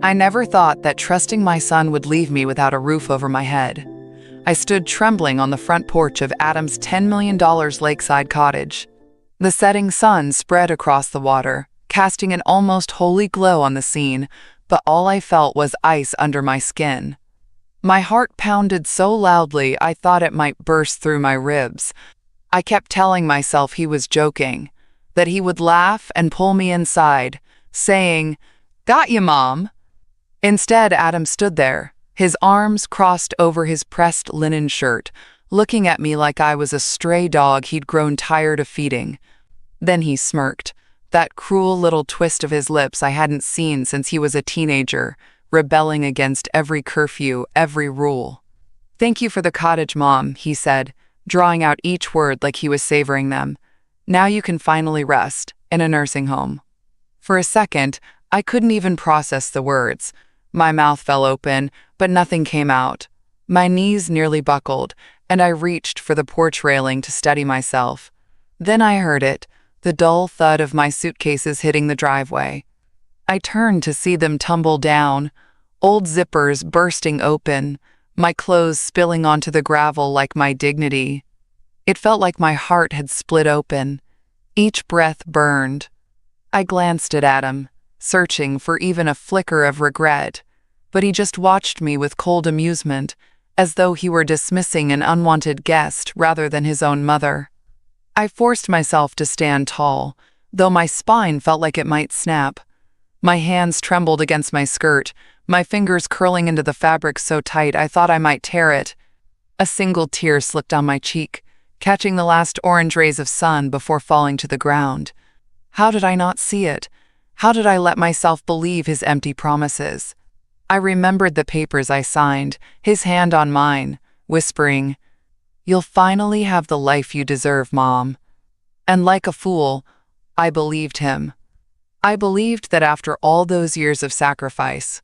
I never thought that trusting my son would leave me without a roof over my head. I stood trembling on the front porch of Adam's $10 million lakeside cottage. The setting sun spread across the water, casting an almost holy glow on the scene, but all I felt was ice under my skin. My heart pounded so loudly I thought it might burst through my ribs. I kept telling myself he was joking, that he would laugh and pull me inside, saying, "Got you, Mom." Instead, Adam stood there, his arms crossed over his pressed linen shirt, looking at me like I was a stray dog he'd grown tired of feeding. Then he smirked, that cruel little twist of his lips I hadn't seen since he was a teenager, rebelling against every curfew, every rule. "Thank you for the cottage, Mom," he said, drawing out each word like he was savoring them. "Now you can finally rest, in a nursing home." For a second, I couldn't even process the words. My mouth fell open, but nothing came out. My knees nearly buckled, and I reached for the porch railing to steady myself. Then I heard it, the dull thud of my suitcases hitting the driveway. I turned to see them tumble down, old zippers bursting open, my clothes spilling onto the gravel like my dignity. It felt like my heart had split open. Each breath burned. I glanced at Adam, searching for even a flicker of regret, but he just watched me with cold amusement, as though he were dismissing an unwanted guest rather than his own mother. I forced myself to stand tall, though my spine felt like it might snap. My hands trembled against my skirt, my fingers curling into the fabric so tight I thought I might tear it. A single tear slipped down my cheek, catching the last orange rays of sun before falling to the ground. How did I not see it? How did I let myself believe his empty promises? I remembered the papers I signed, his hand on mine, whispering, "You'll finally have the life you deserve, Mom." And like a fool, I believed him. I believed that after all those years of sacrifice,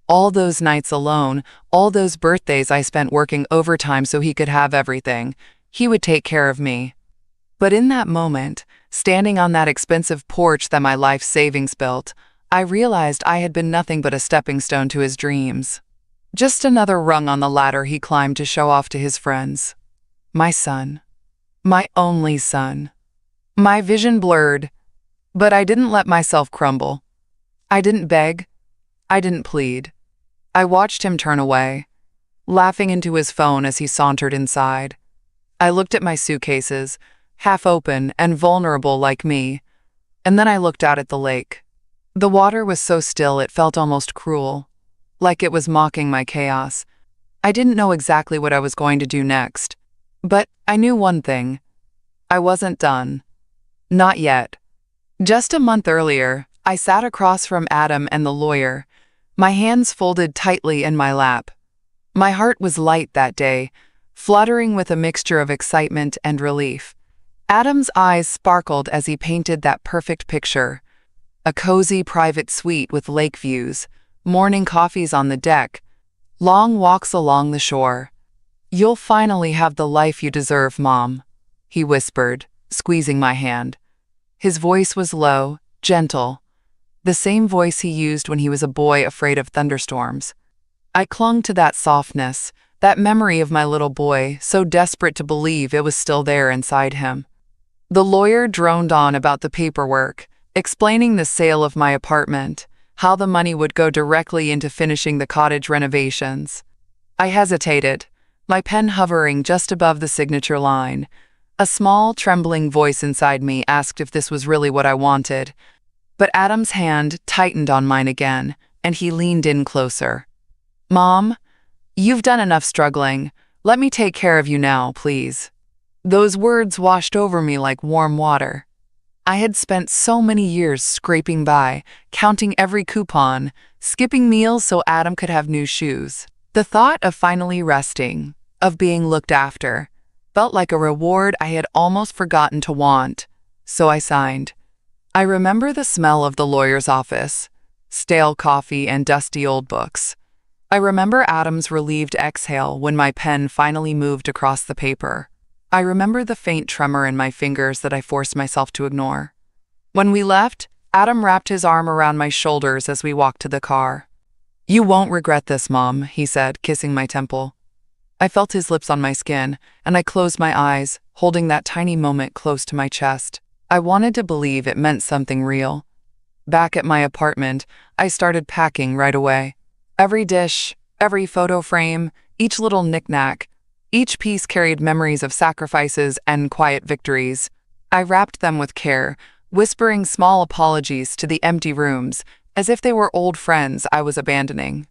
all those nights alone, all those birthdays I spent working overtime so he could have everything, he would take care of me. But in that moment, standing on that expensive porch that my life savings built, I realized I had been nothing but a stepping stone to his dreams. Just another rung on the ladder he climbed to show off to his friends. My son. My only son. My vision blurred, but I didn't let myself crumble. I didn't beg. I didn't plead. I watched him turn away, laughing into his phone as he sauntered inside. I looked at my suitcases, half open and vulnerable like me, and then I looked out at the lake. The water was so still it felt almost cruel, like it was mocking my chaos. I didn't know exactly what I was going to do next, but I knew one thing. I wasn't done. Not yet. Just a month earlier, I sat across from Adam and the lawyer, my hands folded tightly in my lap. My heart was light that day, fluttering with a mixture of excitement and relief. Adam's eyes sparkled as he painted that perfect picture. A cozy private suite with lake views, morning coffees on the deck, long walks along the shore. "You'll finally have the life you deserve, Mom," he whispered, squeezing my hand. His voice was low, gentle, the same voice he used when he was a boy afraid of thunderstorms. I clung to that softness, that memory of my little boy, so desperate to believe it was still there inside him. The lawyer droned on about the paperwork, explaining the sale of my apartment, how the money would go directly into finishing the cottage renovations. I hesitated, my pen hovering just above the signature line. A small, trembling voice inside me asked if this was really what I wanted, but Adam's hand tightened on mine again, and he leaned in closer. "Mom, you've done enough struggling. Let me take care of you now, please." Those words washed over me like warm water. I had spent so many years scraping by, counting every coupon, skipping meals so Adam could have new shoes. The thought of finally resting, of being looked after, felt like a reward I had almost forgotten to want, so I signed. I remember the smell of the lawyer's office, stale coffee and dusty old books. I remember Adam's relieved exhale when my pen finally moved across the paper. I remember the faint tremor in my fingers that I forced myself to ignore. When we left, Adam wrapped his arm around my shoulders as we walked to the car. "You won't regret this, Mom," he said, kissing my temple. I felt his lips on my skin, and I closed my eyes, holding that tiny moment close to my chest. I wanted to believe it meant something real. Back at my apartment, I started packing right away. Every dish, every photo frame, each little knick-knack, each piece carried memories of sacrifices and quiet victories. I wrapped them with care, whispering small apologies to the empty rooms, as if they were old friends I was abandoning.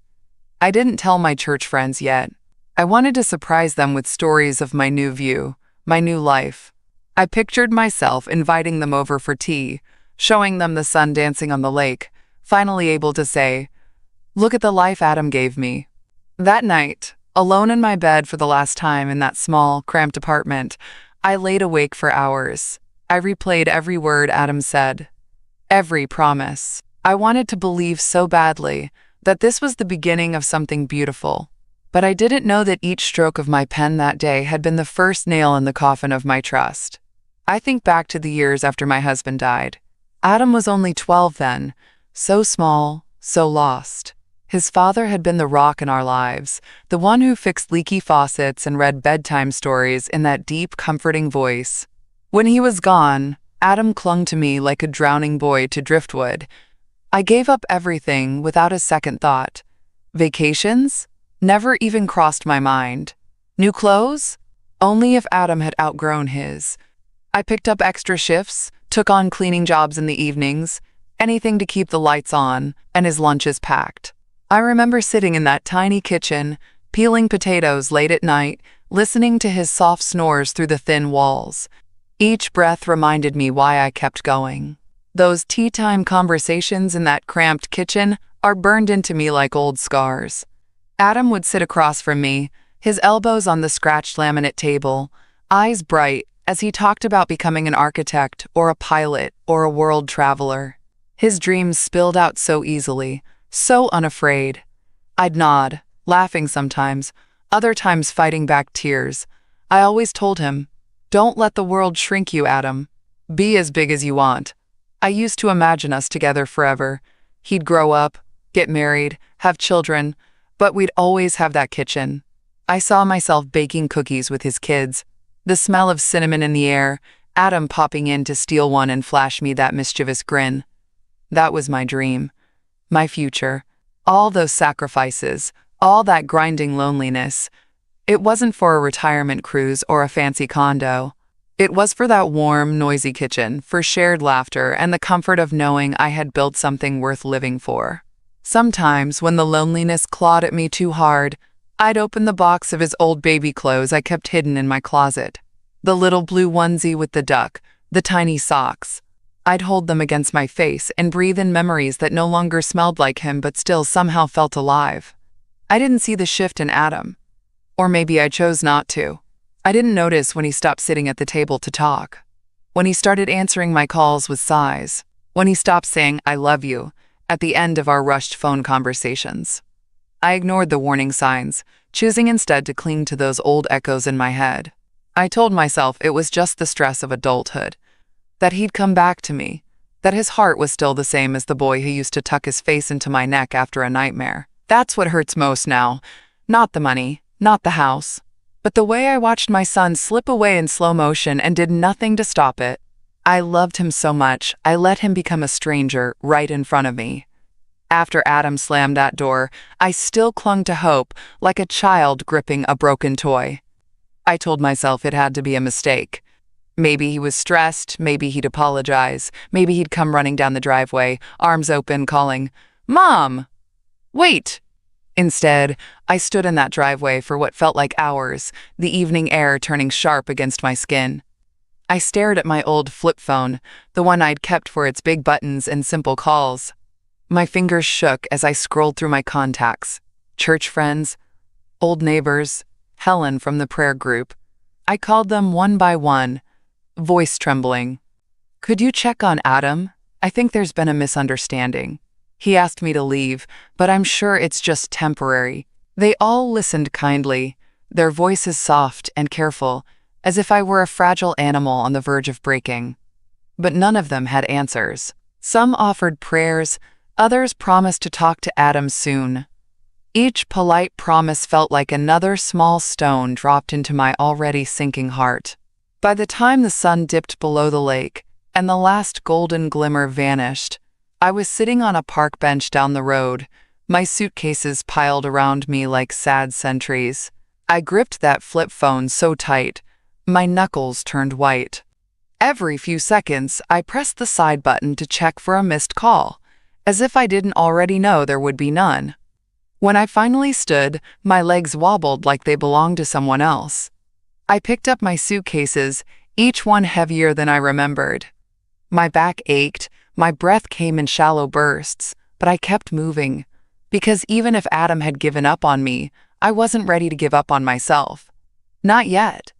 I didn't tell my church friends yet. I wanted to surprise them with stories of my new view, my new life. I pictured myself inviting them over for tea, showing them the sun dancing on the lake, finally able to say, "Look at the life Adam gave me." That night, alone in my bed for the last time in that small, cramped apartment, I laid awake for hours. I replayed every word Adam said, every promise. I wanted to believe so badly that this was the beginning of something beautiful. But I didn't know that each stroke of my pen that day had been the first nail in the coffin of my trust. I think back to the years after my husband died. Adam was only 12 then, so small, so lost. His father had been the rock in our lives, the one who fixed leaky faucets and read bedtime stories in that deep, comforting voice. When he was gone, Adam clung to me like a drowning boy to driftwood. I gave up everything without a second thought. Vacations? Never even crossed my mind. New clothes? Only if Adam had outgrown his. I picked up extra shifts, took on cleaning jobs in the evenings, anything to keep the lights on and his lunches packed. I remember sitting in that tiny kitchen, peeling potatoes late at night, listening to his soft snores through the thin walls. Each breath reminded me why I kept going. Those tea-time conversations in that cramped kitchen are burned into me like old scars. Adam would sit across from me, his elbows on the scratched laminate table, eyes bright as he talked about becoming an architect or a pilot or a world traveler. His dreams spilled out so easily, so unafraid. I'd nod, laughing sometimes, other times fighting back tears. I always told him, "Don't let the world shrink you, Adam. Be as big as you want." I used to imagine us together forever. He'd grow up, get married, have children, but we'd always have that kitchen. I saw myself baking cookies with his kids, the smell of cinnamon in the air, Adam popping in to steal one and flash me that mischievous grin. That was my dream, my future. All those sacrifices, all that grinding loneliness. It wasn't for a retirement cruise or a fancy condo. It was for that warm, noisy kitchen, for shared laughter and the comfort of knowing I had built something worth living for. Sometimes, when the loneliness clawed at me too hard, I'd open the box of his old baby clothes I kept hidden in my closet. The little blue onesie with the duck, the tiny socks. I'd hold them against my face and breathe in memories that no longer smelled like him but still somehow felt alive. I didn't see the shift in Adam. Or maybe I chose not to. I didn't notice when he stopped sitting at the table to talk. When he started answering my calls with sighs. When he stopped saying, "I love you," at the end of our rushed phone conversations. I ignored the warning signs, choosing instead to cling to those old echoes in my head. I told myself it was just the stress of adulthood, that he'd come back to me, that his heart was still the same as the boy who used to tuck his face into my neck after a nightmare. That's what hurts most now. Not the money, not the house, but the way I watched my son slip away in slow motion and did nothing to stop it. I loved him so much, I let him become a stranger right in front of me. After Adam slammed that door, I still clung to hope, like a child gripping a broken toy. I told myself it had to be a mistake. Maybe he was stressed, maybe he'd apologize, maybe he'd come running down the driveway, arms open, calling, "Mom! Wait!" Instead, I stood in that driveway for what felt like hours, the evening air turning sharp against my skin. I stared at my old flip phone, the one I'd kept for its big buttons and simple calls. My fingers shook as I scrolled through my contacts. Church friends, old neighbors, Helen from the prayer group. I called them one by one, voice trembling. "Could you check on Adam? I think there's been a misunderstanding. He asked me to leave, but I'm sure it's just temporary." They all listened kindly, their voices soft and careful, as if I were a fragile animal on the verge of breaking. But none of them had answers. Some offered prayers, others promised to talk to Adam soon. Each polite promise felt like another small stone dropped into my already sinking heart. By the time the sun dipped below the lake and the last golden glimmer vanished, I was sitting on a park bench down the road, my suitcases piled around me like sad sentries. I gripped that flip phone so tight, my knuckles turned white. Every few seconds, I pressed the side button to check for a missed call, as if I didn't already know there would be none. When I finally stood, my legs wobbled like they belonged to someone else. I picked up my suitcases, each one heavier than I remembered. My back ached, my breath came in shallow bursts, but I kept moving, because even if Adam had given up on me, I wasn't ready to give up on myself. Not yet.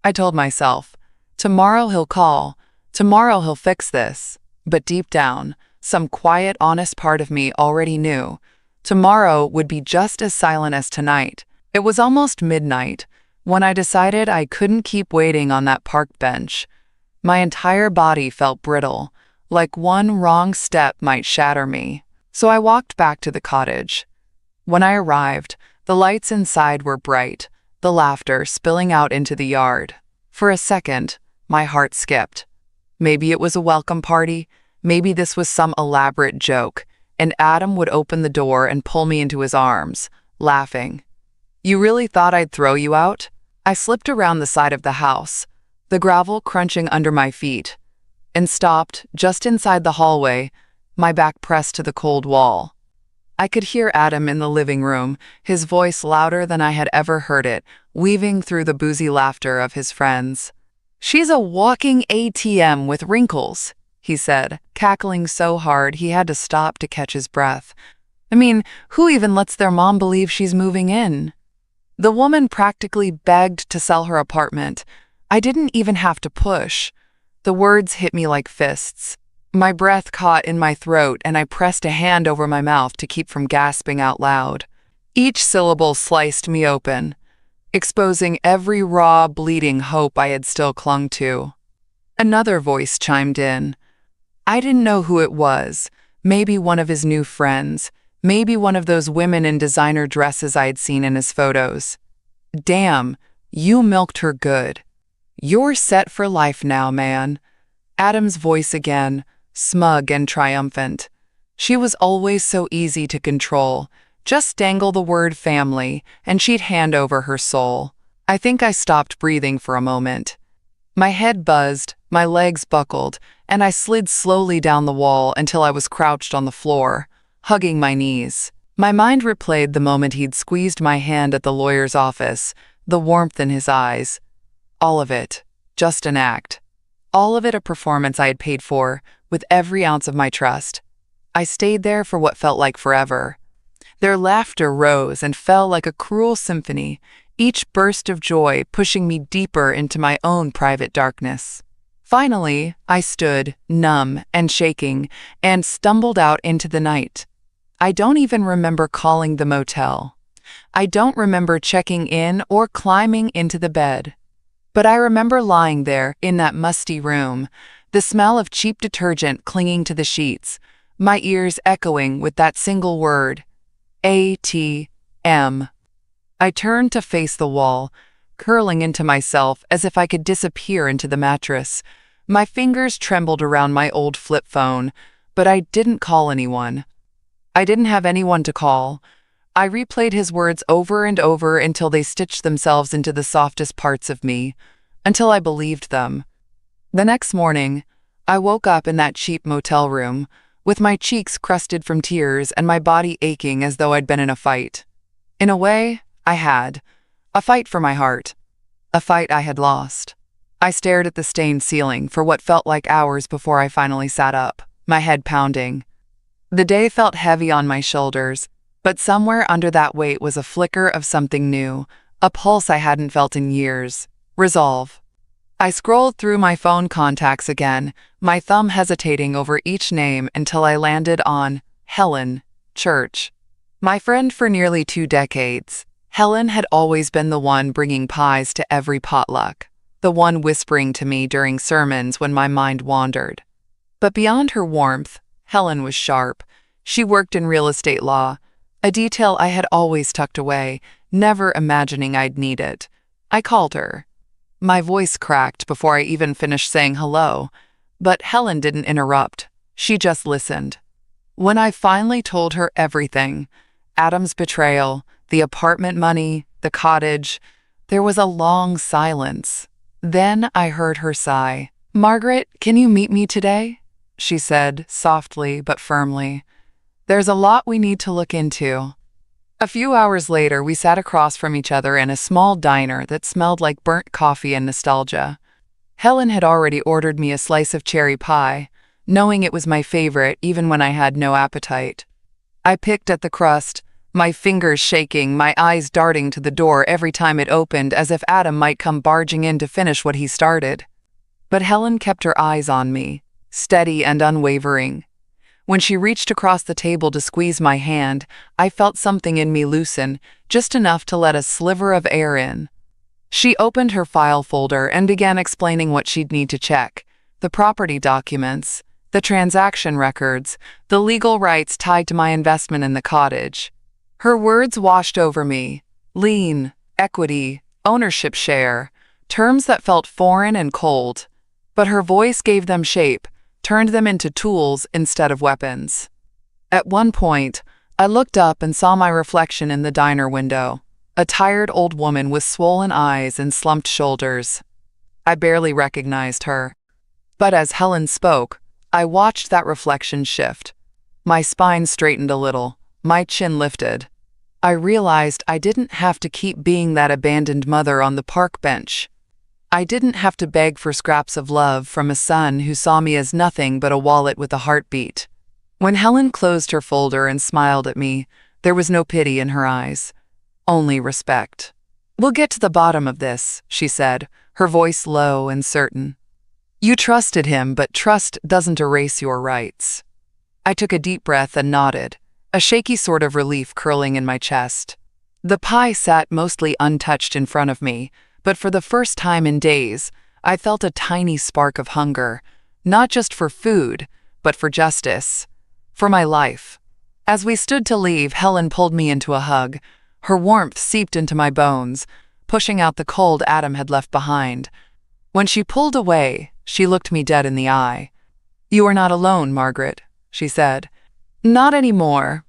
I told myself, tomorrow he'll call, tomorrow he'll fix this. But deep down, some quiet, honest part of me already knew tomorrow would be just as silent as tonight. It was almost midnight when I decided I couldn't keep waiting on that park bench. My entire body felt brittle, like one wrong step might shatter me. So I walked back to the cottage. When I arrived, the lights inside were bright, the laughter spilling out into the yard. For a second, my heart skipped. Maybe it was a welcome party, maybe this was some elaborate joke, and Adam would open the door and pull me into his arms, laughing. "You really thought I'd throw you out?" I slipped around the side of the house, the gravel crunching under my feet, and stopped just inside the hallway, my back pressed to the cold wall. I could hear Adam in the living room, his voice louder than I had ever heard it, weaving through the boozy laughter of his friends. "She's a walking ATM with wrinkles," he said, cackling so hard he had to stop to catch his breath. I mean, who even lets their mom believe she's moving in? The woman practically begged to sell her apartment. I didn't even have to push. The words hit me like fists. My breath caught in my throat and I pressed a hand over my mouth to keep from gasping out loud. Each syllable sliced me open, exposing every raw, bleeding hope I had still clung to. Another voice chimed in. I didn't know who it was. Maybe one of his new friends. Maybe one of those women in designer dresses I had seen in his photos. "Damn, you milked her good. You're set for life now, man." Adam's voice again, smug and triumphant. She was always so easy to control. Just dangle the word family, and she'd hand over her soul. I think I stopped breathing for a moment. My head buzzed, my legs buckled, and I slid slowly down the wall until I was crouched on the floor, hugging my knees. My mind replayed the moment he'd squeezed my hand at the lawyer's office, the warmth in his eyes. All of it, just an act. All of it a performance I had paid for, with every ounce of my trust. I stayed there for what felt like forever. Their laughter rose and fell like a cruel symphony, each burst of joy pushing me deeper into my own private darkness. Finally, I stood, numb and shaking, and stumbled out into the night. I don't even remember calling the motel. I don't remember checking in or climbing into the bed. But I remember lying there in that musty room, the smell of cheap detergent clinging to the sheets, my ears echoing with that single word, ATM. I turned to face the wall, curling into myself as if I could disappear into the mattress. My fingers trembled around my old flip phone, but I didn't call anyone. I didn't have anyone to call. I replayed his words over and over until they stitched themselves into the softest parts of me, until I believed them. The next morning, I woke up in that cheap motel room, with my cheeks crusted from tears and my body aching as though I'd been in a fight. In a way, I had. A fight for my heart. A fight I had lost. I stared at the stained ceiling for what felt like hours before I finally sat up, my head pounding. The day felt heavy on my shoulders, but somewhere under that weight was a flicker of something new, a pulse I hadn't felt in years. Resolve. I scrolled through my phone contacts again, my thumb hesitating over each name until I landed on Helen Church. My friend for nearly 2 decades. Helen had always been the one bringing pies to every potluck, the one whispering to me during sermons when my mind wandered. But beyond her warmth, Helen was sharp. She worked in real estate law, a detail I had always tucked away, never imagining I'd need it. I called her. My voice cracked before I even finished saying hello, but Helen didn't interrupt. She just listened. When I finally told her everything, Adam's betrayal, the apartment money, the cottage, there was a long silence. Then I heard her sigh. "Margaret, can you meet me today?" she said, softly but firmly. "There's a lot we need to look into." A few hours later, we sat across from each other in a small diner that smelled like burnt coffee and nostalgia. Helen had already ordered me a slice of cherry pie, knowing it was my favorite even when I had no appetite. I picked at the crust, my fingers shaking, my eyes darting to the door every time it opened as if Adam might come barging in to finish what he started. But Helen kept her eyes on me, steady and unwavering. When she reached across the table to squeeze my hand, I felt something in me loosen, just enough to let a sliver of air in. She opened her file folder and began explaining what she'd need to check: the property documents, the transaction records, the legal rights tied to my investment in the cottage. Her words washed over me: lien, equity, ownership share, terms that felt foreign and cold. But her voice gave them shape, turned them into tools instead of weapons. At one point, I looked up and saw my reflection in the diner window, a tired old woman with swollen eyes and slumped shoulders. I barely recognized her. But as Helen spoke, I watched that reflection shift. My spine straightened a little, my chin lifted. I realized I didn't have to keep being that abandoned mother on the park bench. I didn't have to beg for scraps of love from a son who saw me as nothing but a wallet with a heartbeat. When Helen closed her folder and smiled at me, there was no pity in her eyes, only respect. "We'll get to the bottom of this," she said, her voice low and certain. "You trusted him, but trust doesn't erase your rights." I took a deep breath and nodded, a shaky sort of relief curling in my chest. The pie sat mostly untouched in front of me, but for the first time in days, I felt a tiny spark of hunger, not just for food, but for justice, for my life. As we stood to leave, Helen pulled me into a hug. Her warmth seeped into my bones, pushing out the cold Adam had left behind. When she pulled away, she looked me dead in the eye. "You are not alone, Margaret," she said. "Not anymore."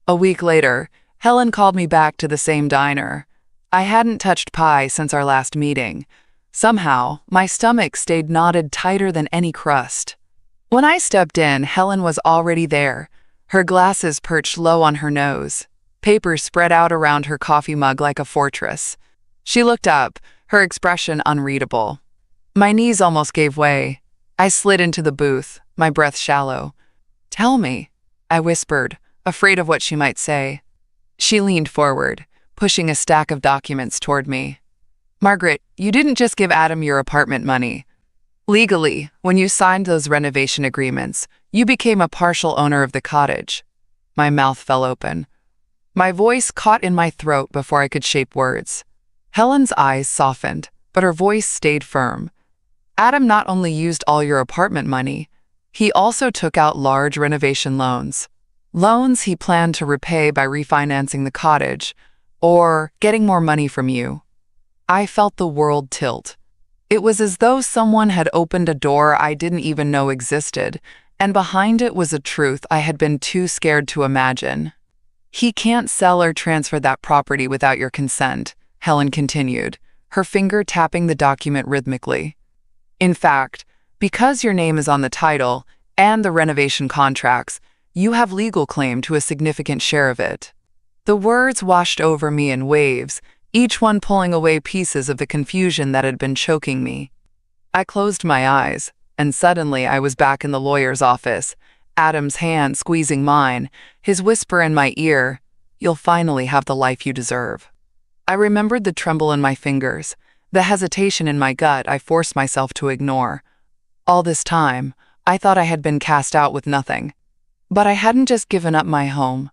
A week later, Helen called me back to the same diner. I hadn't touched pie since our last meeting. Somehow, my stomach stayed knotted tighter than any crust. When I stepped in, Helen was already there, her glasses perched low on her nose, papers spread out around her coffee mug like a fortress. She looked up, her expression unreadable. My knees almost gave way. I slid into the booth, my breath shallow. "Tell me," I whispered, afraid of what she might say. She leaned forward, pushing a stack of documents toward me. "Margaret, you didn't just give Adam your apartment money. Legally, when you signed those renovation agreements, you became a partial owner of the cottage." My mouth fell open. My voice caught in my throat before I could shape words. Helen's eyes softened, but her voice stayed firm. "Adam not only used all your apartment money, he also took out large renovation loans. Loans he planned to repay by refinancing the cottage, or getting more money from you." I felt the world tilt. It was as though someone had opened a door I didn't even know existed, and behind it was a truth I had been too scared to imagine. "He can't sell or transfer that property without your consent," Helen continued, her finger tapping the document rhythmically. "In fact, because your name is on the title and the renovation contracts, you have legal claim to a significant share of it." The words washed over me in waves, each one pulling away pieces of the confusion that had been choking me. I closed my eyes, and suddenly I was back in the lawyer's office, Adam's hand squeezing mine, his whisper in my ear, "You'll finally have the life you deserve." I remembered the tremble in my fingers, the hesitation in my gut I forced myself to ignore. All this time, I thought I had been cast out with nothing. But I hadn't just given up my home.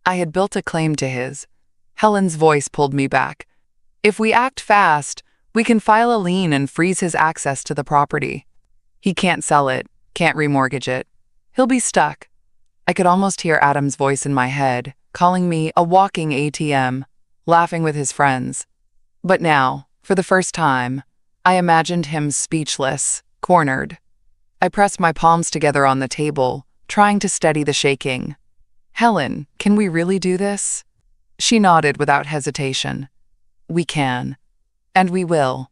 I had built a claim to his. Helen's voice pulled me back. "If we act fast, we can file a lien and freeze his access to the property. He can't sell it, can't remortgage it. He'll be stuck." I could almost hear Adam's voice in my head, calling me a walking ATM, laughing with his friends. But now, for the first time, I imagined him speechless, cornered. I pressed my palms together on the table, trying to steady the shaking. "Helen, can we really do this?" She nodded without hesitation. "We can. And we will."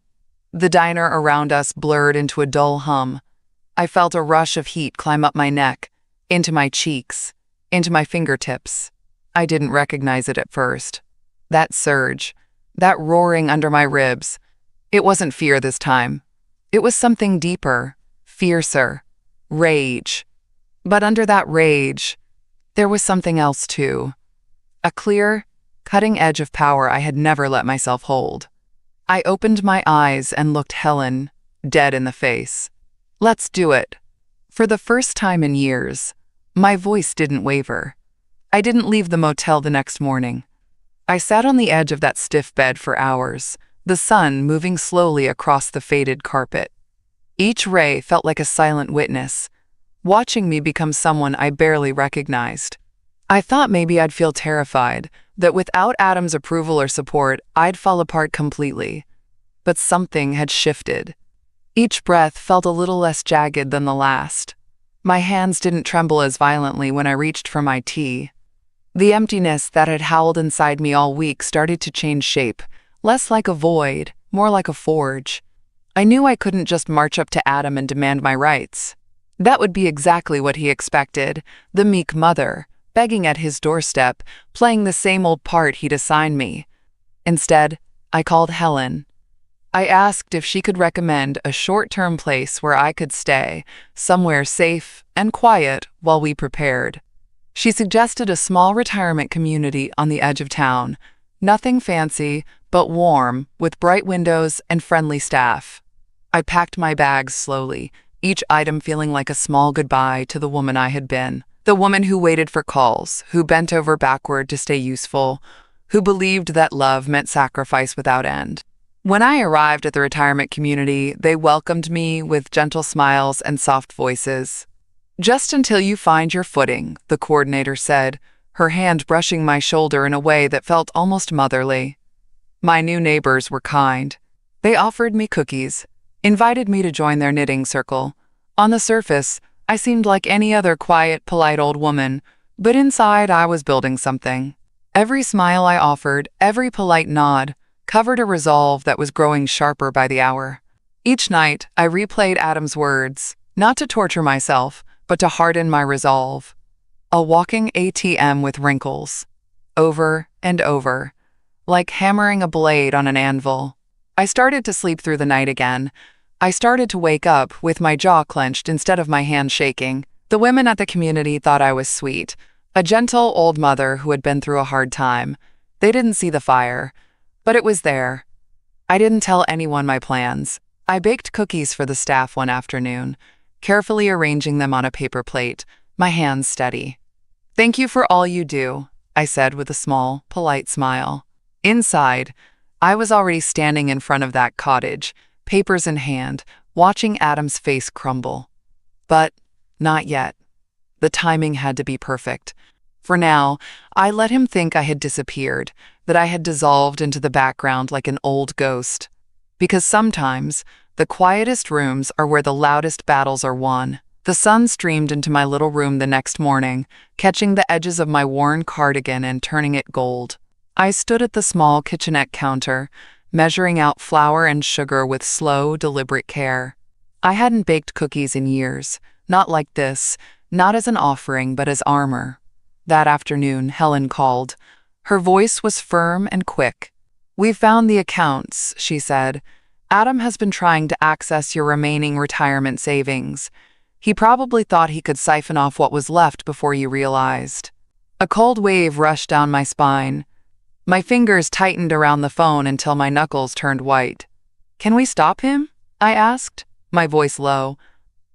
The diner around us blurred into a dull hum. I felt a rush of heat climb up my neck, into my cheeks, into my fingertips. I didn't recognize it at first. That surge, that roaring under my ribs, it wasn't fear this time. It was something deeper, fiercer, rage. But under that rage, there was something else too. A clear, cutting edge of power I had never let myself hold. I opened my eyes and looked Helen dead in the face. "Let's do it." For the first time in years, my voice didn't waver. I didn't leave the motel the next morning. I sat on the edge of that stiff bed for hours, the sun moving slowly across the faded carpet. Each ray felt like a silent witness, watching me become someone I barely recognized. I thought maybe I'd feel terrified, that without Adam's approval or support, I'd fall apart completely. But something had shifted. Each breath felt a little less jagged than the last. My hands didn't tremble as violently when I reached for my tea. The emptiness that had howled inside me all week started to change shape, less like a void, more like a forge. I knew I couldn't just march up to Adam and demand my rights. That would be exactly what he expected, the meek mother, begging at his doorstep, playing the same old part he'd assigned me. Instead, I called Helen. I asked if she could recommend a short-term place where I could stay, somewhere safe and quiet while we prepared. She suggested a small retirement community on the edge of town, nothing fancy, but warm, with bright windows and friendly staff. I packed my bags slowly, each item feeling like a small goodbye to the woman I had been. The woman who waited for calls, who bent over backward to stay useful, who believed that love meant sacrifice without end. When I arrived at the retirement community, they welcomed me with gentle smiles and soft voices. "Just until you find your footing," the coordinator said, her hand brushing my shoulder in a way that felt almost motherly. My new neighbors were kind. They offered me cookies, invited me to join their knitting circle. On the surface, I seemed like any other quiet, polite old woman, but inside I was building something. Every smile I offered, every polite nod, covered a resolve that was growing sharper by the hour. Each night, I replayed Adam's words, not to torture myself, but to harden my resolve. A walking ATM with wrinkles. Over and over, like hammering a blade on an anvil. I started to sleep through the night again. I started to wake up with my jaw clenched instead of my hand shaking. The women at the community thought I was sweet, a gentle old mother who had been through a hard time. They didn't see the fire, but it was there. I didn't tell anyone my plans. I baked cookies for the staff one afternoon, carefully arranging them on a paper plate, my hands steady. "Thank you for all you do," I said with a small, polite smile. Inside, I was already standing in front of that cottage, papers in hand, watching Adam's face crumble. But not yet. The timing had to be perfect. For now, I let him think I had disappeared, that I had dissolved into the background like an old ghost. Because sometimes, the quietest rooms are where the loudest battles are won. The sun streamed into my little room the next morning, catching the edges of my worn cardigan and turning it gold. I stood at the small kitchenette counter, measuring out flour and sugar with slow, deliberate care. I hadn't baked cookies in years, not like this, not as an offering, but as armor. That afternoon, Helen called. Her voice was firm and quick. "We've found the accounts," she said. "Adam has been trying to access your remaining retirement savings. He probably thought he could siphon off what was left before you realized." A cold wave rushed down my spine. My fingers tightened around the phone until my knuckles turned white. "Can we stop him?" I asked, my voice low.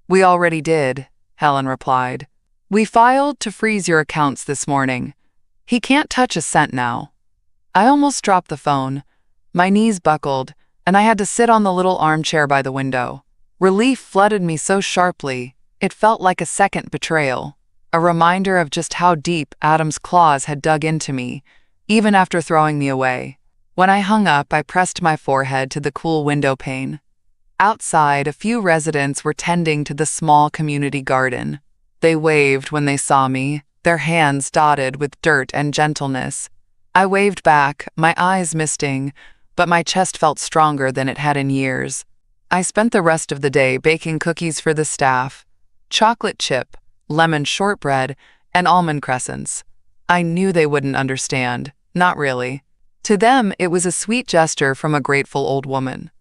"We already did," Helen replied. "We filed to freeze your accounts this morning. He can't touch a cent now." I almost dropped the phone. My knees buckled, and I had to sit on the little armchair by the window. Relief flooded me so sharply, it felt like a second betrayal. a reminder of just how deep Adam's claws had dug into me, even after throwing me away. When I hung up, I pressed my forehead to the cool window pane. Outside, a few residents were tending to the small community garden. They waved when they saw me, their hands dotted with dirt and gentleness. I waved back, my eyes misting, but my chest felt stronger than it had in years. I spent the rest of the day baking cookies for the staff, chocolate chip, lemon shortbread, and almond crescents. I knew they wouldn't understand, not really. To them, it was a sweet gesture from a grateful old woman.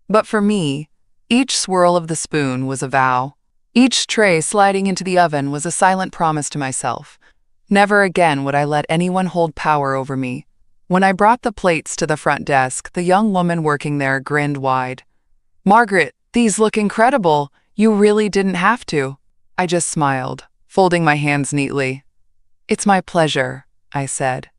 But for me, each swirl of the spoon was a vow. Each tray sliding into the oven was a silent promise to myself. Never again would I let anyone hold power over me. When I brought the plates to the front desk, the young woman working there grinned wide. "Margaret, these look incredible. You really didn't have to." I just smiled, folding my hands neatly. "It's my pleasure," I said.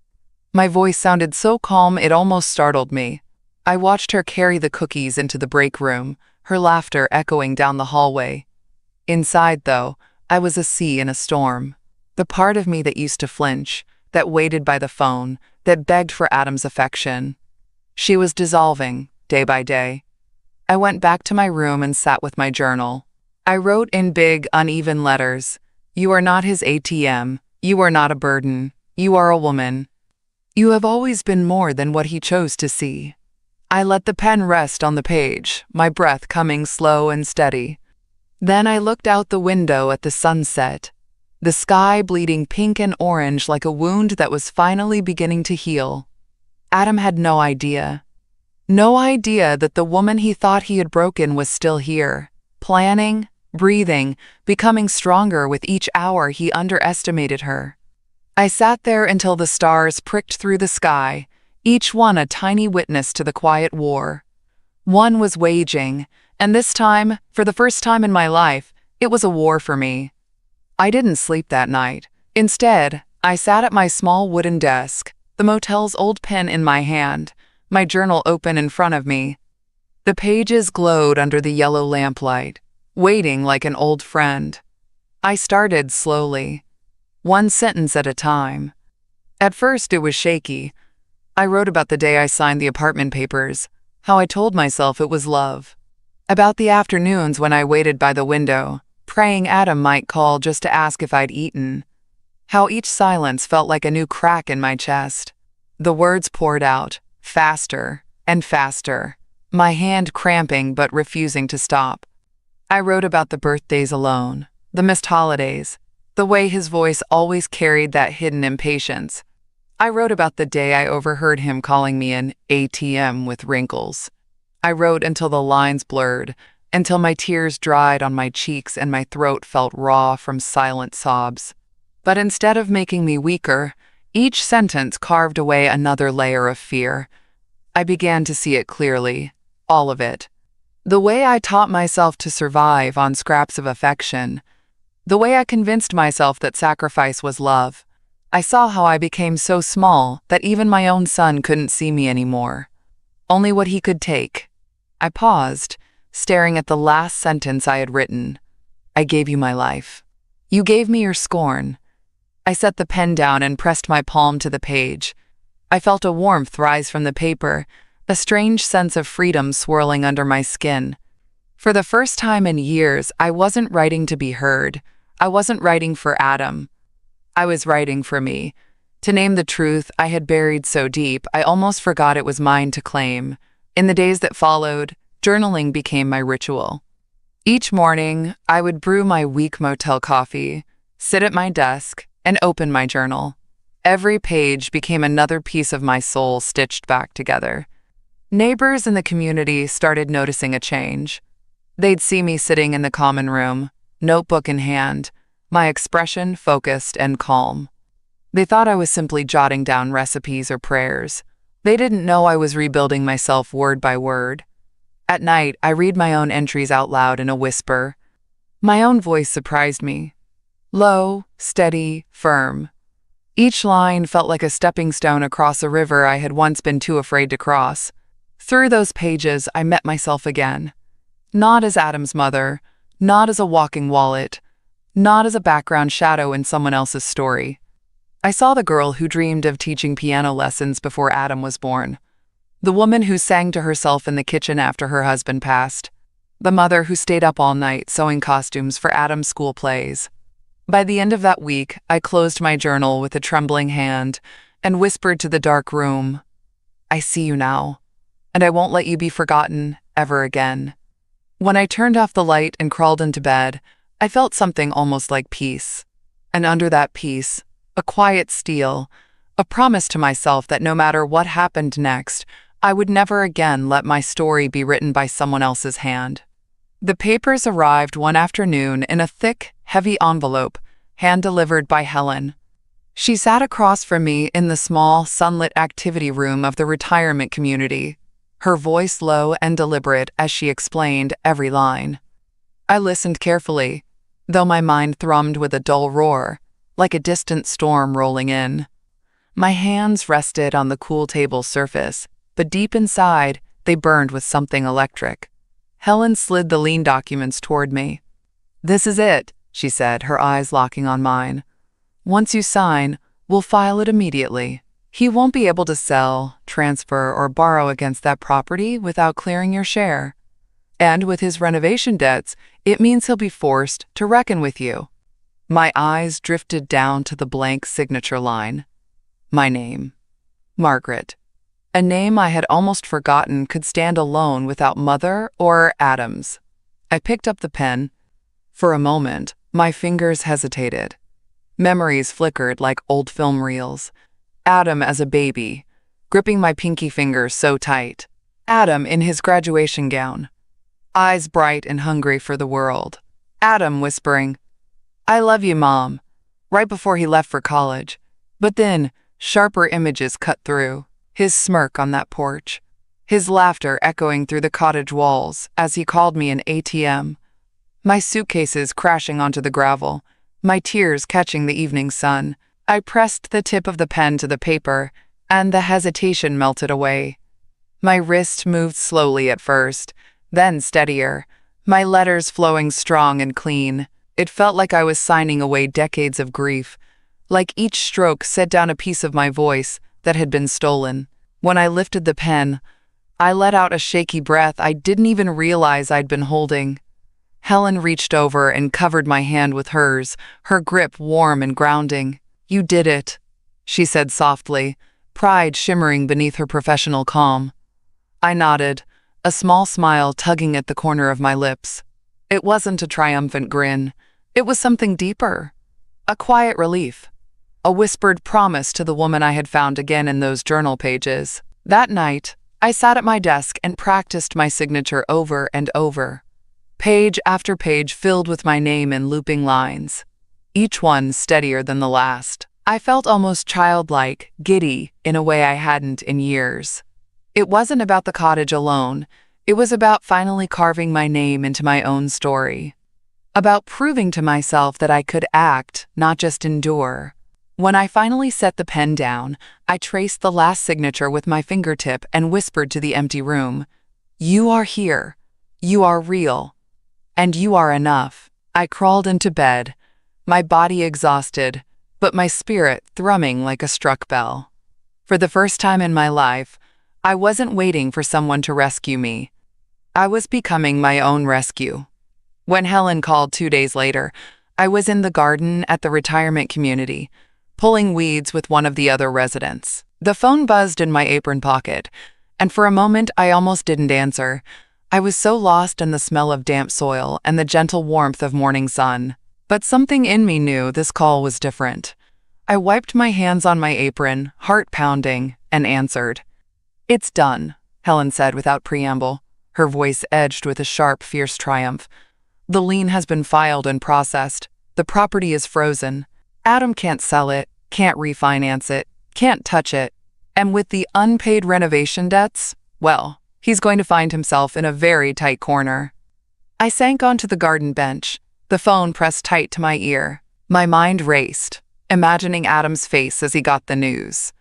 My voice sounded so calm it almost startled me. I watched her carry the cookies into the break room, her laughter echoing down the hallway. Inside, though, I was a sea in a storm. The part of me that used to flinch, that waited by the phone, that begged for Adam's affection. She was dissolving, day by day. I went back to my room and sat with my journal. I wrote in big, uneven letters, "You are not his ATM. You are not a burden. You are a woman. You have always been more than what he chose to see." I let the pen rest on the page, my breath coming slow and steady. Then I looked out the window at the sunset, the sky bleeding pink and orange like a wound that was finally beginning to heal. Adam had no idea. No idea that the woman he thought he had broken was still here, planning, breathing, becoming stronger with each hour he underestimated her. I sat there until the stars pricked through the sky, each one a tiny witness to the quiet war. One was waging, and this time, for the first time in my life, it was a war for me. I didn't sleep that night. Instead, I sat at my small wooden desk, the motel's old pen in my hand, my journal open in front of me. The pages glowed under the yellow lamplight, waiting like an old friend. I started slowly, one sentence at a time. At first, it was shaky. I wrote about the day I signed the apartment papers, how I told myself it was love. About the afternoons when I waited by the window, praying Adam might call just to ask if I'd eaten. How each silence felt like a new crack in my chest. The words poured out, faster and faster, my hand cramping but refusing to stop. I wrote about the birthdays alone, the missed holidays, the way his voice always carried that hidden impatience. I wrote about the day I overheard him calling me an ATM with wrinkles. I wrote until the lines blurred, until my tears dried on my cheeks and my throat felt raw from silent sobs. But instead of making me weaker, each sentence carved away another layer of fear. I began to see it clearly, all of it. The way I taught myself to survive on scraps of affection, the way I convinced myself that sacrifice was love. I saw how I became so small that even my own son couldn't see me anymore. Only what he could take. I paused, staring at the last sentence I had written. "I gave you my life. You gave me your scorn." I set the pen down and pressed my palm to the page. I felt a warmth rise from the paper, a strange sense of freedom swirling under my skin. For the first time in years, I wasn't writing to be heard. I wasn't writing for Adam. I was writing for me. To name the truth I had buried so deep, I almost forgot it was mine to claim. In the days that followed, journaling became my ritual. Each morning, I would brew my weak motel coffee, sit at my desk, and open my journal. Every page became another piece of my soul stitched back together. Neighbors in the community started noticing a change. They'd see me sitting in the common room, notebook in hand, my expression focused and calm. They thought I was simply jotting down recipes or prayers. They didn't know I was rebuilding myself word by word. At night, I read my own entries out loud in a whisper. My own voice surprised me. Low, steady, firm. Each line felt like a stepping stone across a river I had once been too afraid to cross. Through those pages, I met myself again. Not as Adam's mother, not as a walking wallet, not as a background shadow in someone else's story. I saw the girl who dreamed of teaching piano lessons before Adam was born, the woman who sang to herself in the kitchen after her husband passed, the mother who stayed up all night sewing costumes for Adam's school plays. By the end of that week, I closed my journal with a trembling hand and whispered to the dark room, "I see you now, and I won't let you be forgotten ever again." When I turned off the light and crawled into bed, I felt something almost like peace. And under that peace, a quiet steel, a promise to myself that no matter what happened next, I would never again let my story be written by someone else's hand. The papers arrived one afternoon in a thick, heavy envelope, hand-delivered by Helen. She sat across from me in the small, sunlit activity room of the retirement community, her voice low and deliberate as she explained every line. I listened carefully, though my mind thrummed with a dull roar, like a distant storm rolling in. My hands rested on the cool table's surface, but deep inside, they burned with something electric. Helen slid the lean documents toward me. "This is it," she said, her eyes locking on mine. "Once you sign, we'll file it immediately. He won't be able to sell, transfer, or borrow against that property without clearing your share. And with his renovation debts, it means he'll be forced to reckon with you." My eyes drifted down to the blank signature line. My name. Margaret. A name I had almost forgotten could stand alone without Mother or Adams. I picked up the pen. For a moment, my fingers hesitated. Memories flickered like old film reels. Adam as a baby, gripping my pinky fingers so tight. Adam in his graduation gown, eyes bright and hungry for the world. Adam whispering, "I love you, Mom," right before he left for college. But then, sharper images cut through. His smirk on that porch, his laughter echoing through the cottage walls as he called me an ATM. My suitcases crashing onto the gravel, my tears catching the evening sun. I pressed the tip of the pen to the paper, and the hesitation melted away. My wrist moved slowly at first, then steadier, my letters flowing strong and clean. It felt like I was signing away decades of grief, like each stroke set down a piece of my voice that had been stolen. When I lifted the pen, I let out a shaky breath I didn't even realize I'd been holding. Helen reached over and covered my hand with hers, her grip warm and grounding. "You did it," she said softly, pride shimmering beneath her professional calm. I nodded, a small smile tugging at the corner of my lips. It wasn't a triumphant grin. It was something deeper. A quiet relief. A whispered promise to the woman I had found again in those journal pages. That night, I sat at my desk and practiced my signature over and over. Page after page filled with my name in looping lines, each one steadier than the last. I felt almost childlike, giddy, in a way I hadn't in years. It wasn't about the cottage alone. It was about finally carving my name into my own story. About proving to myself that I could act, not just endure. When I finally set the pen down, I traced the last signature with my fingertip and whispered to the empty room, "You are here. You are real. And you are enough." I crawled into bed, my body exhausted, but my spirit thrumming like a struck bell. For the first time in my life, I wasn't waiting for someone to rescue me. I was becoming my own rescue. When Helen called 2 days later, I was in the garden at the retirement community, pulling weeds with one of the other residents. The phone buzzed in my apron pocket, and for a moment I almost didn't answer. I was so lost in the smell of damp soil and the gentle warmth of morning sun. But something in me knew this call was different. I wiped my hands on my apron, heart pounding, and answered. "It's done," Helen said without preamble, her voice edged with a sharp, fierce triumph. "The lien has been filed and processed. The property is frozen. Adam can't sell it, can't refinance it, can't touch it. And with the unpaid renovation debts, well, he's going to find himself in a very tight corner." I sank onto the garden bench, the phone pressed tight to my ear. My mind raced, imagining Adam's face as he got the news.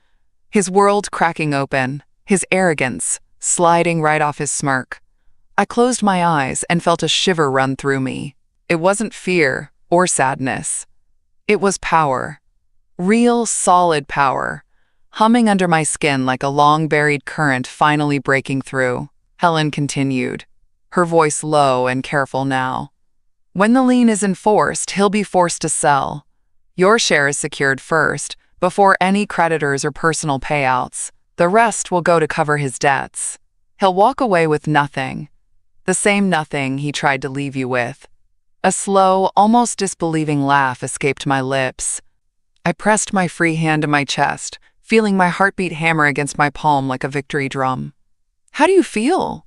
His world cracking open, his arrogance sliding right off his smirk. I closed my eyes and felt a shiver run through me. It wasn't fear or sadness. It was power. Real, solid power, humming under my skin like a long-buried current finally breaking through. Helen continued, her voice low and careful now. When the lien is enforced, he'll be forced to sell. Your share is secured first, before any creditors or personal payouts. The rest will go to cover his debts. He'll walk away with nothing. The same nothing he tried to leave you with. A slow, almost disbelieving laugh escaped my lips. I pressed my free hand to my chest, feeling my heartbeat hammer against my palm like a victory drum. How do you feel?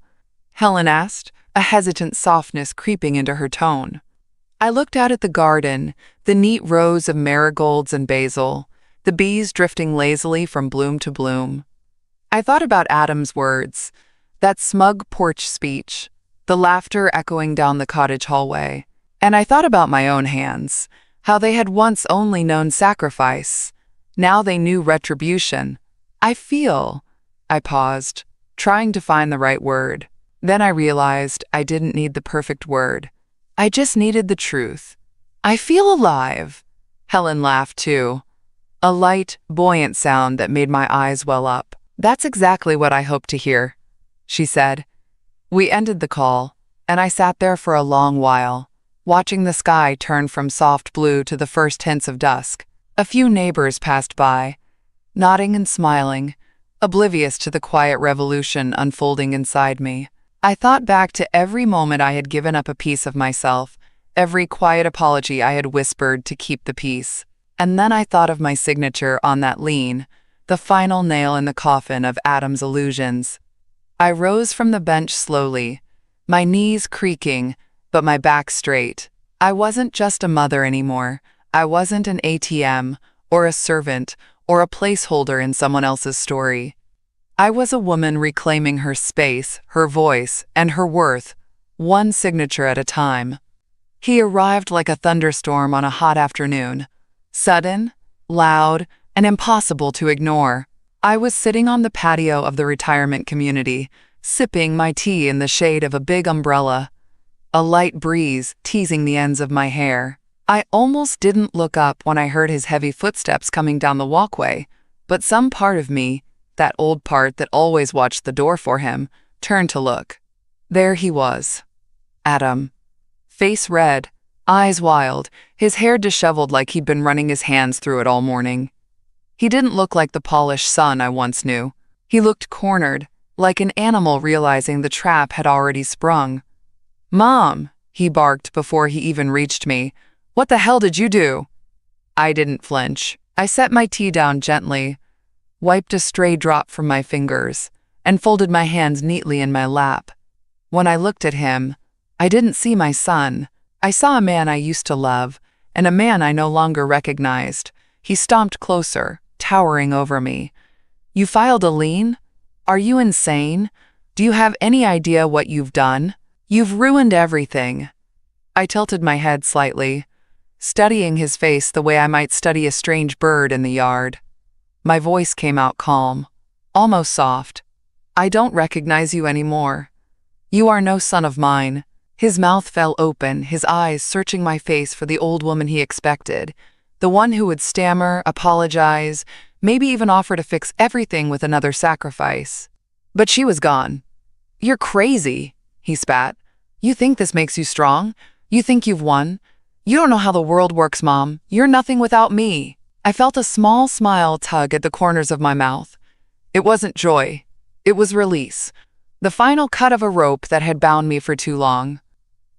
Helen asked, a hesitant softness creeping into her tone. I looked out at the garden, the neat rows of marigolds and basil, the bees drifting lazily from bloom to bloom. I thought about Adam's words, that smug porch speech, the laughter echoing down the cottage hallway, and I thought about my own hands, how they had once only known sacrifice. Now they knew retribution. I paused, trying to find the right word. Then I realized I didn't need the perfect word. I just needed the truth. I feel alive. Helen laughed too. A light, buoyant sound that made my eyes well up. That's exactly what I hoped to hear, she said. We ended the call, and I sat there for a long while, watching the sky turn from soft blue to the first hints of dusk. A few neighbors passed by, nodding and smiling, oblivious to the quiet revolution unfolding inside me. I thought back to every moment I had given up a piece of myself, every quiet apology I had whispered to keep the peace. And then I thought of my signature on that lien, the final nail in the coffin of Adam's illusions. I rose from the bench slowly, my knees creaking, but my back straight. I wasn't just a mother anymore. I wasn't an ATM, or a servant, or a placeholder in someone else's story. I was a woman reclaiming her space, her voice, and her worth, one signature at a time. He arrived like a thunderstorm on a hot afternoon, sudden, loud, and impossible to ignore. I was sitting on the patio of the retirement community, sipping my tea in the shade of a big umbrella, a light breeze teasing the ends of my hair. I almost didn't look up when I heard his heavy footsteps coming down the walkway, but some part of me, that old part that always watched the door for him, turned to look. There he was. Adam. Face red, eyes wild, his hair disheveled like he'd been running his hands through it all morning. He didn't look like the polished son I once knew. He looked cornered, like an animal realizing the trap had already sprung. "Mom," he barked before he even reached me. "What the hell did you do?" I didn't flinch. I set my tea down gently, wiped a stray drop from my fingers, and folded my hands neatly in my lap. When I looked at him, I didn't see my son. I saw a man I used to love, and a man I no longer recognized. He stomped closer, towering over me. "You filed a lien? Are you insane? Do you have any idea what you've done? You've ruined everything." I tilted my head slightly, studying his face the way I might study a strange bird in the yard. My voice came out calm, almost soft. "I don't recognize you anymore. You are no son of mine." His mouth fell open, his eyes searching my face for the old woman he expected, the one who would stammer, apologize, maybe even offer to fix everything with another sacrifice. But she was gone. "You're crazy," he spat. "You think this makes you strong? You think you've won? You don't know how the world works, Mom. You're nothing without me." I felt a small smile tug at the corners of my mouth. It wasn't joy. It was release. The final cut of a rope that had bound me for too long.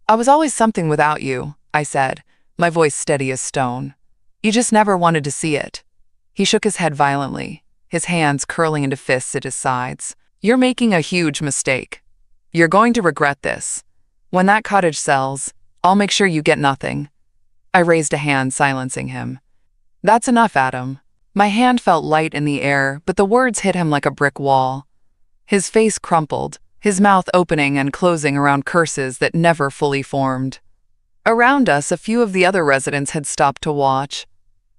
"I was always something without you," I said, my voice steady as stone. "You just never wanted to see it." He shook his head violently, his hands curling into fists at his sides. "You're making a huge mistake. You're going to regret this. When that cottage sells, I'll make sure you get nothing." I raised a hand, silencing him. "That's enough, Adam." My hand felt light in the air, but the words hit him like a brick wall. His face crumpled, his mouth opening and closing around curses that never fully formed. Around us, a few of the other residents had stopped to watch.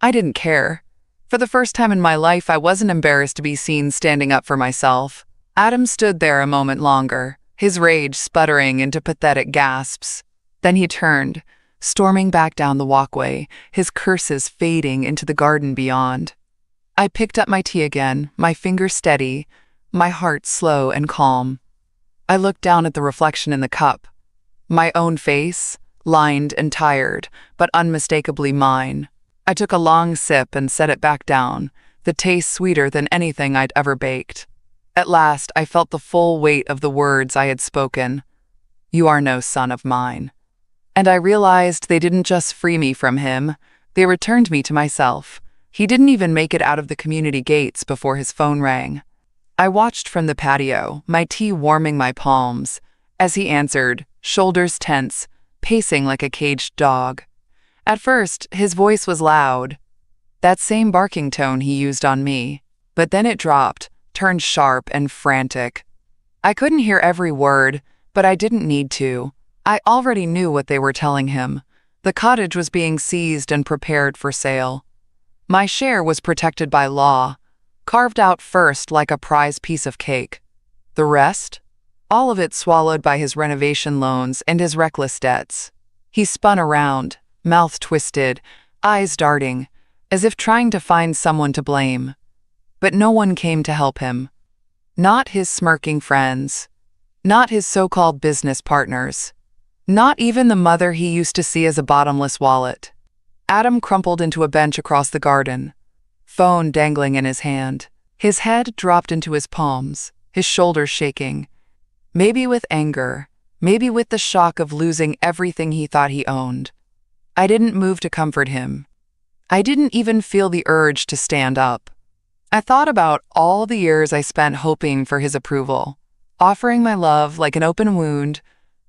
I didn't care. For the first time in my life, I wasn't embarrassed to be seen standing up for myself. Adam stood there a moment longer, his rage sputtering into pathetic gasps. Then he turned, storming back down the walkway, his curses fading into the garden beyond. I picked up my tea again, my fingers steady, my heart slow and calm. I looked down at the reflection in the cup. My own face, lined and tired, but unmistakably mine. I took a long sip and set it back down, the taste sweeter than anything I'd ever baked. At last, I felt the full weight of the words I had spoken. "You are no son of mine." And I realized they didn't just free me from him, they returned me to myself. He didn't even make it out of the community gates before his phone rang. I watched from the patio, my tea warming my palms, as he answered, shoulders tense, pacing like a caged dog. At first, his voice was loud, that same barking tone he used on me, but then it dropped, turned sharp and frantic. I couldn't hear every word, but I didn't need to. I already knew what they were telling him. The cottage was being seized and prepared for sale. My share was protected by law, carved out first like a prize piece of cake. The rest? All of it swallowed by his renovation loans and his reckless debts. He spun around, mouth twisted, eyes darting, as if trying to find someone to blame. But no one came to help him. Not his smirking friends. Not his so-called business partners. Not even the mother he used to see as a bottomless wallet. Adam crumpled into a bench across the garden, phone dangling in his hand. His head dropped into his palms, his shoulders shaking. Maybe with anger, maybe with the shock of losing everything he thought he owned. I didn't move to comfort him. I didn't even feel the urge to stand up. I thought about all the years I spent hoping for his approval, offering my love like an open wound,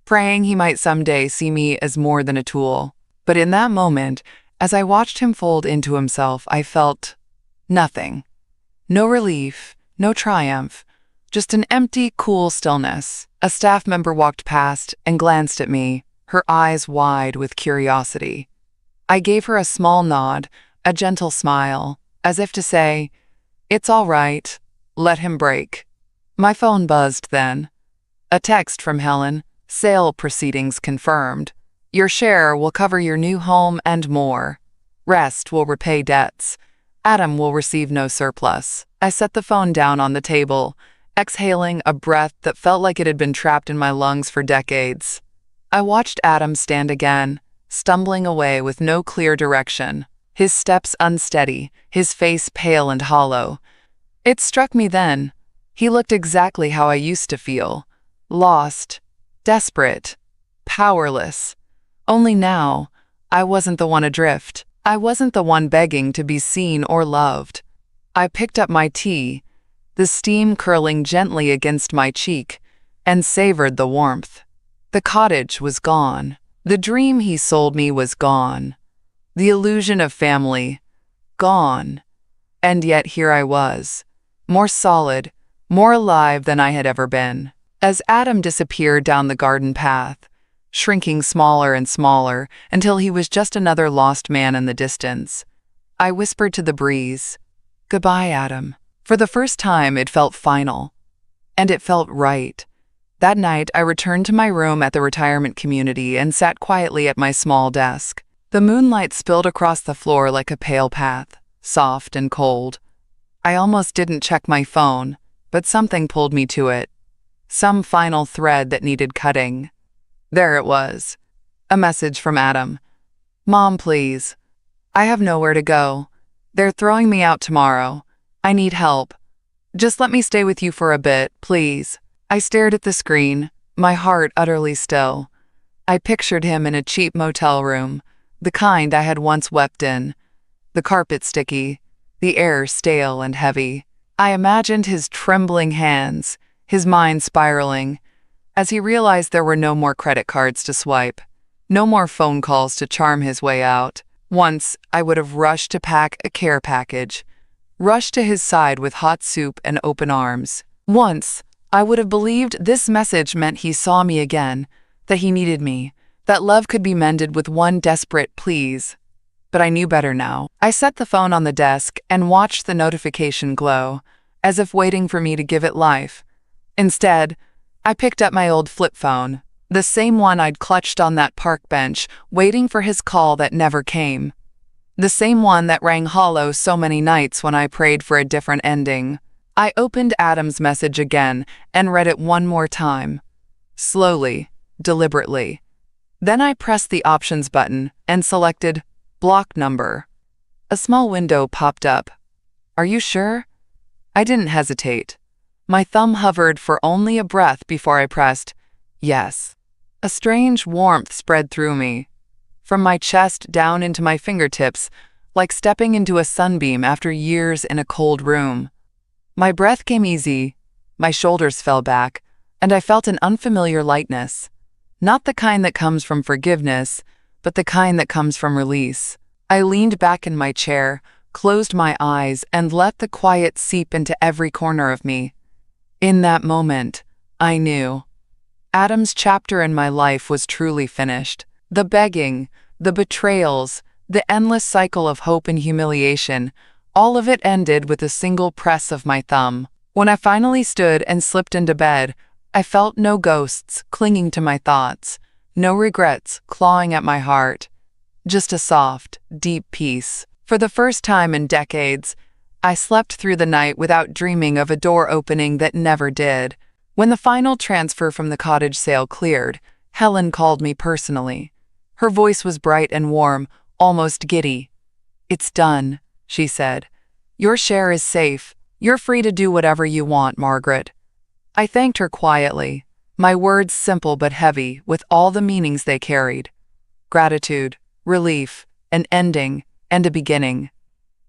praying he might someday see me as more than a tool. But in that moment, as I watched him fold into himself, I felt nothing. No relief, no triumph, just an empty, cool stillness. A staff member walked past and glanced at me, her eyes wide with curiosity. I gave her a small nod, a gentle smile, as if to say, "It's all right, let him break." My phone buzzed then. A text from Helen, "Sale proceedings confirmed. Your share will cover your new home and more. Rest will repay debts. Adam will receive no surplus." I set the phone down on the table, exhaling a breath that felt like it had been trapped in my lungs for decades. I watched Adam stand again, stumbling away with no clear direction, his steps unsteady, his face pale and hollow. It struck me then. He looked exactly how I used to feel. Lost, desperate, powerless. Only now, I wasn't the one adrift. I wasn't the one begging to be seen or loved. I picked up my tea, the steam curling gently against my cheek, and savored the warmth. The cottage was gone. The dream he sold me was gone. The illusion of family, gone. And yet here I was, more solid, more alive than I had ever been. As Adam disappeared down the garden path, shrinking smaller and smaller until he was just another lost man in the distance, I whispered to the breeze, "Goodbye, Adam." For the first time, it felt final. And it felt right. That night, I returned to my room at the retirement community and sat quietly at my small desk. The moonlight spilled across the floor like a pale path, soft and cold. I almost didn't check my phone, but something pulled me to it. Some final thread that needed cutting. There it was. A message from Adam. "Mom, please. I have nowhere to go. They're throwing me out tomorrow. I need help. Just let me stay with you for a bit, please." I stared at the screen, my heart utterly still. I pictured him in a cheap motel room, the kind I had once wept in. The carpet sticky, the air stale and heavy. I imagined his trembling hands, his mind spiraling, as he realized there were no more credit cards to swipe, no more phone calls to charm his way out. Once, I would have rushed to pack a care package, rushed to his side with hot soup and open arms. Once, I would have believed this message meant he saw me again, that he needed me, that love could be mended with one desperate please. But I knew better now. I set the phone on the desk and watched the notification glow, as if waiting for me to give it life. Instead, I picked up my old flip phone, The same one I'd clutched on that park bench, waiting for his call that never came. The same one that rang hollow so many nights when I prayed for a different ending. I opened Adam's message again and read it one more time. Slowly, deliberately. Then I pressed the options button and selected block number. A small window popped up. Are you sure? I didn't hesitate. My thumb hovered for only a breath before I pressed yes. A strange warmth spread through me, from my chest down into my fingertips, like stepping into a sunbeam after years in a cold room. My breath came easy, my shoulders fell back, and I felt an unfamiliar lightness. Not the kind that comes from forgiveness, but the kind that comes from release. I leaned back in my chair, closed my eyes, and let the quiet seep into every corner of me. In that moment, I knew. Adam's chapter in my life was truly finished. The begging, the betrayals, the endless cycle of hope and humiliation, all of it ended with a single press of my thumb. When I finally stood and slipped into bed, I felt no ghosts clinging to my thoughts, no regrets clawing at my heart, just a soft, deep peace. For the first time in decades, I slept through the night without dreaming of a door opening that never did. When the final transfer from the cottage sale cleared, Helen called me personally. Her voice was bright and warm, almost giddy. "It's done," she said. "Your share is safe. You're free to do whatever you want, Margaret." I thanked her quietly, my words simple but heavy with all the meanings they carried. Gratitude, relief, an ending, and a beginning.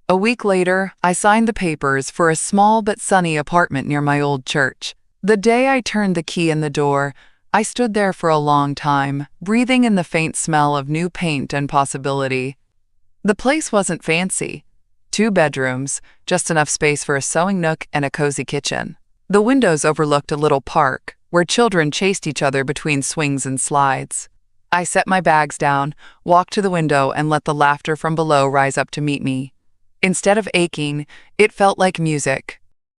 A week later, I signed the papers for a small but sunny apartment near my old church. The day I turned the key in the door, I stood there for a long time, breathing in the faint smell of new paint and possibility. The place wasn't fancy. 2 bedrooms, just enough space for a sewing nook and a cozy kitchen. The windows overlooked a little park, where children chased each other between swings and slides. I set my bags down, walked to the window, and let the laughter from below rise up to meet me. Instead of aching, it felt like music,